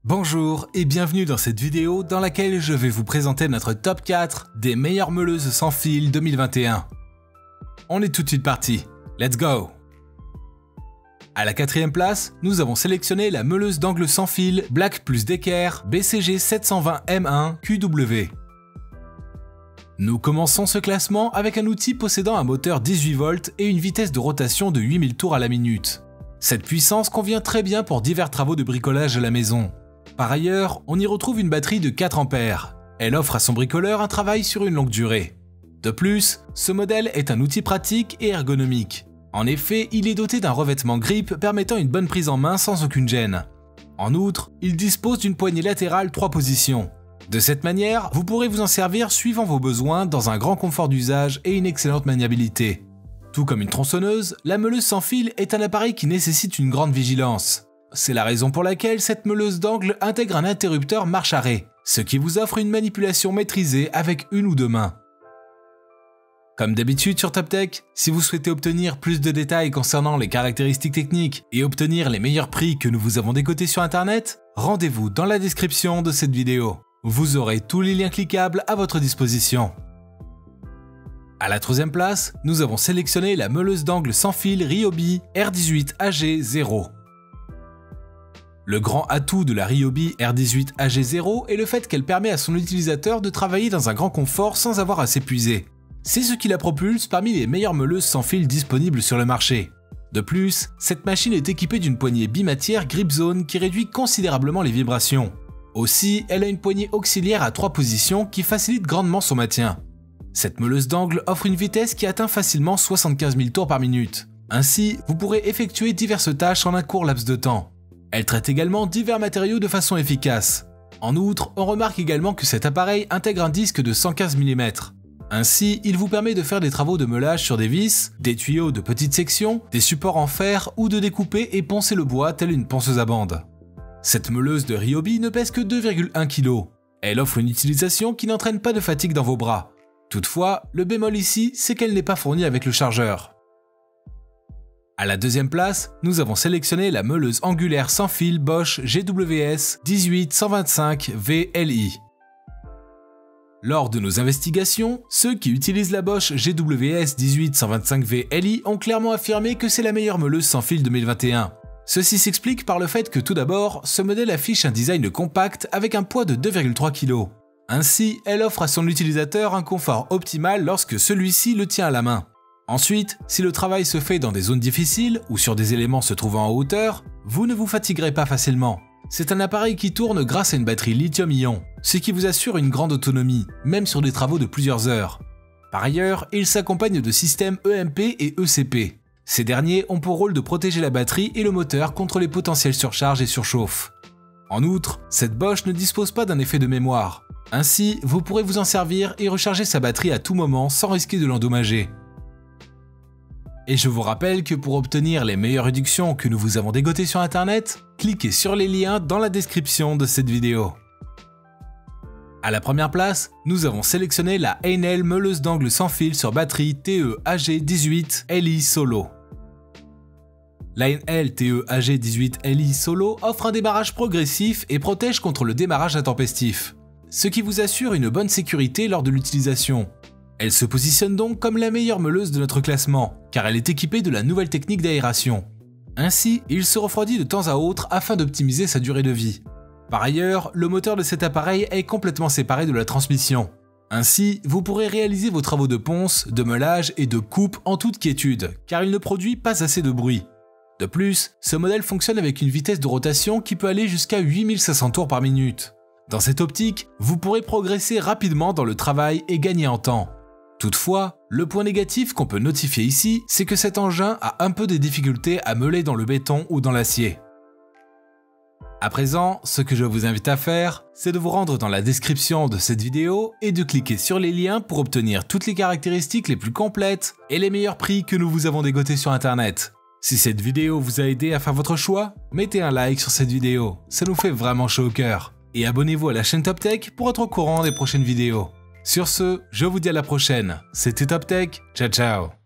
Bonjour et bienvenue dans cette vidéo dans laquelle je vais vous présenter notre top 4 des meilleures meuleuses sans fil 2021. On est tout de suite parti, let's go! À la quatrième place, nous avons sélectionné la meuleuse d'angle sans fil Black plus Decker BCG 720 M1 QW. Nous commençons ce classement avec un outil possédant un moteur 18 volts et une vitesse de rotation de 8000 tours à la minute. Cette puissance convient très bien pour divers travaux de bricolage à la maison. Par ailleurs, on y retrouve une batterie de 4 ampères. Elle offre à son bricoleur un travail sur une longue durée. De plus, ce modèle est un outil pratique et ergonomique. En effet, il est doté d'un revêtement grip permettant une bonne prise en main sans aucune gêne. En outre, il dispose d'une poignée latérale 3 positions. De cette manière, vous pourrez vous en servir suivant vos besoins dans un grand confort d'usage et une excellente maniabilité. Tout comme une tronçonneuse, la meuleuse sans fil est un appareil qui nécessite une grande vigilance. C'est la raison pour laquelle cette meuleuse d'angle intègre un interrupteur marche-arrêt, ce qui vous offre une manipulation maîtrisée avec une ou deux mains. Comme d'habitude sur TopTech, si vous souhaitez obtenir plus de détails concernant les caractéristiques techniques et obtenir les meilleurs prix que nous vous avons décotés sur internet, rendez-vous dans la description de cette vidéo. Vous aurez tous les liens cliquables à votre disposition. À la troisième place, nous avons sélectionné la meuleuse d'angle sans fil Ryobi R18AG0. Le grand atout de la Ryobi R18AG0 est le fait qu'elle permet à son utilisateur de travailler dans un grand confort sans avoir à s'épuiser. C'est ce qui la propulse parmi les meilleures meuleuses sans fil disponibles sur le marché. De plus, cette machine est équipée d'une poignée bimatière Grip Zone qui réduit considérablement les vibrations. Aussi, elle a une poignée auxiliaire à 3 positions qui facilite grandement son maintien. Cette meuleuse d'angle offre une vitesse qui atteint facilement 75 000 tours par minute. Ainsi, vous pourrez effectuer diverses tâches en un court laps de temps. Elle traite également divers matériaux de façon efficace. En outre, on remarque également que cet appareil intègre un disque de 115 mm. Ainsi, il vous permet de faire des travaux de meulage sur des vis, des tuyaux de petite section, des supports en fer ou de découper et poncer le bois telle une ponceuse à bande. Cette meuleuse de Ryobi ne pèse que 2,1 kg. Elle offre une utilisation qui n'entraîne pas de fatigue dans vos bras. Toutefois, le bémol ici, c'est qu'elle n'est pas fournie avec le chargeur. À la deuxième place, nous avons sélectionné la meuleuse angulaire sans fil Bosch GWS 18125 VLI. Lors de nos investigations, ceux qui utilisent la Bosch GWS 18125 VLI ont clairement affirmé que c'est la meilleure meuleuse sans fil 2021. Ceci s'explique par le fait que tout d'abord, ce modèle affiche un design compact avec un poids de 2,3 kg. Ainsi, elle offre à son utilisateur un confort optimal lorsque celui-ci le tient à la main. Ensuite, si le travail se fait dans des zones difficiles ou sur des éléments se trouvant en hauteur, vous ne vous fatiguerez pas facilement. C'est un appareil qui tourne grâce à une batterie lithium-ion, ce qui vous assure une grande autonomie, même sur des travaux de plusieurs heures. Par ailleurs, il s'accompagne de systèmes EMP et ECP. Ces derniers ont pour rôle de protéger la batterie et le moteur contre les potentielles surcharges et surchauffes. En outre, cette Bosch ne dispose pas d'un effet de mémoire. Ainsi, vous pourrez vous en servir et recharger sa batterie à tout moment sans risquer de l'endommager. Et je vous rappelle que pour obtenir les meilleures réductions que nous vous avons dégotées sur internet, cliquez sur les liens dans la description de cette vidéo. À la première place, nous avons sélectionné la Heinel meuleuse d'angle sans fil sur batterie TE-AG18 Li Solo. La Heinel TE-AG18 Li Solo offre un démarrage progressif et protège contre le démarrage intempestif, ce qui vous assure une bonne sécurité lors de l'utilisation. Elle se positionne donc comme la meilleure meuleuse de notre classement, car elle est équipée de la nouvelle technique d'aération. Ainsi, il se refroidit de temps à autre afin d'optimiser sa durée de vie. Par ailleurs, le moteur de cet appareil est complètement séparé de la transmission. Ainsi, vous pourrez réaliser vos travaux de ponce, de meulage et de coupe en toute quiétude, car il ne produit pas assez de bruit. De plus, ce modèle fonctionne avec une vitesse de rotation qui peut aller jusqu'à 8500 tours par minute. Dans cette optique, vous pourrez progresser rapidement dans le travail et gagner en temps. Toutefois, le point négatif qu'on peut notifier ici, c'est que cet engin a un peu des difficultés à meuler dans le béton ou dans l'acier. À présent, ce que je vous invite à faire, c'est de vous rendre dans la description de cette vidéo et de cliquer sur les liens pour obtenir toutes les caractéristiques les plus complètes et les meilleurs prix que nous vous avons dégotés sur internet. Si cette vidéo vous a aidé à faire votre choix, mettez un like sur cette vidéo, ça nous fait vraiment chaud au cœur. Et abonnez-vous à la chaîne TopTech pour être au courant des prochaines vidéos. Sur ce, je vous dis à la prochaine. C'était TopTech, ciao ciao.